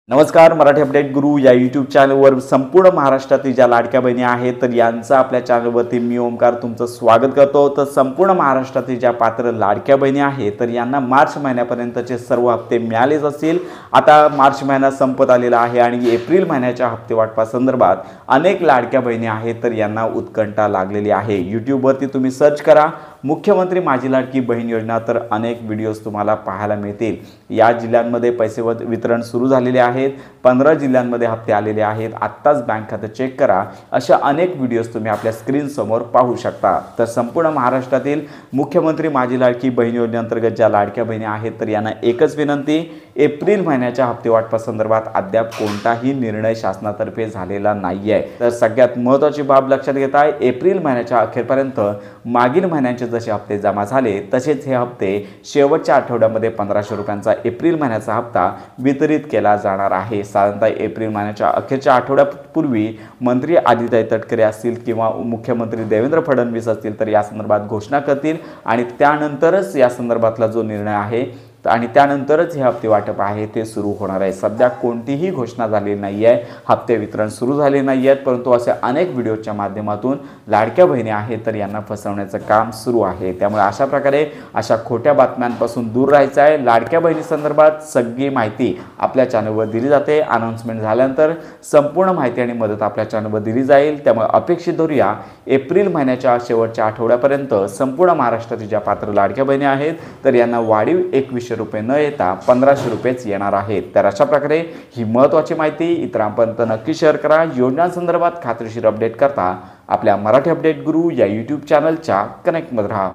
नमस्कार. मराठी अपडेट गुरु या यूट्यूब चॅनलवर संपूर्ण महाराष्ट्रातील ज्या लाडक्या बहिणी आहेत तर यांचं आपल्या चॅनलवरती मी ओमकार तुमचं स्वागत करतो. तर संपूर्ण महाराष्ट्रातील ज्या पात्र लाडक्या बहिणी आहेत तर यांना मार्च महिन्यापर्यंतचे सर्व हप्ते मिळालेच असतील. आता मार्च महिना संपत आलेला आहे आणि एप्रिल महिन्याच्या हप्ते वाटपासंदर्भात अनेक लाडक्या बहिणी आहेत तर यांना उत्कंठा लागलेली आहे. यूट्यूबवरती तुम्ही सर्च करा मुख्यमंत्री माझी लाडकी बहीण योजना, तर अनेक व्हिडिओज तुम्हाला पाहायला मिळतील. या जिल्ह्यांमध्ये पैसे वितरण सुरू झालेले आहेत. 15 जिल्ह्यांमध्ये हप्ते आलेले आहेत. आत्ताच बँक खातं चेक करा. अशा अनेक व्हिडिओज तुम्ही आपल्या स्क्रीन समोर पाहू शकता. तर संपूर्ण महाराष्ट्रातील मुख्यमंत्री माझी लाडकी बहीण योजनेअंतर्गत ज्या लाडक्या बहिणी आहेत तर यांना एकच विनंती, एप्रिल महिन्याच्या हप्ते वाटपासंदर्भात अद्याप कोणताही निर्णय शासनातर्फे झालेला नाही आहे. तर सगळ्यात महत्त्वाची बाब लक्षात घेता, एप्रिल महिन्याच्या अखेरपर्यंत मागील महिन्यांचे जसे हप्ते जमा झाले तसेच हे हप्ते शेवटच्या आठवड्यामध्ये 1500 रुपयांचा एप्रिल महिन्याचा हप्ता वितरित केला जाणार आहे. साधारणतः एप्रिल महिन्याच्या अखेरच्या आठवड्यापूर्वी मंत्री आदित्य तटकरे असतील किंवा मुख्यमंत्री देवेंद्र फडणवीस असतील तर या संदर्भात घोषणा करतील आणि त्यानंतरच या संदर्भातला जो निर्णय आहे आणि त्यानंतरच हे हप्ते वाटप आहे ते सुरू होणार आहे. सध्या कोणतीही घोषणा झालेली नाही आहे, हप्ते वितरण सुरू झाले नाही आहेत, परंतु असे अनेक व्हिडिओच्या माध्यमातून लाडक्या बहिणी आहेत तर यांना फसवण्याचं काम सुरू आहे. त्यामुळे अशा प्रकारे अशा खोट्या बातम्यांपासून दूर राहायचं आहे. लाडक्या बहिणी संदर्भात सगळी माहिती आपल्या चॅनलवर दिली जाते. अनाउन्समेंट झाल्यानंतर संपूर्ण माहिती आणि मदत आपल्या चॅनलवर दिली जाईल. त्यामुळे अपेक्षित धरूया एप्रिल महिन्याच्या शेवटच्या आठवड्यापर्यंत संपूर्ण महाराष्ट्रातील ज्या पात्र लाडक्या बहिणी आहेत तर यांना वाढीव 2100 रुपये न येता 1500 रुपयेच येणार आहेत. तर अशा प्रकारे ही महत्त्वाची माहिती इतरांपर्यंत नक्की शेअर करा. योजनांसंदर्भात खात्रीशीर अपडेट करता आपल्या मराठी अपडेट गुरु या यूट्यूब चॅनलच्या कनेक्टमध्ये राहा.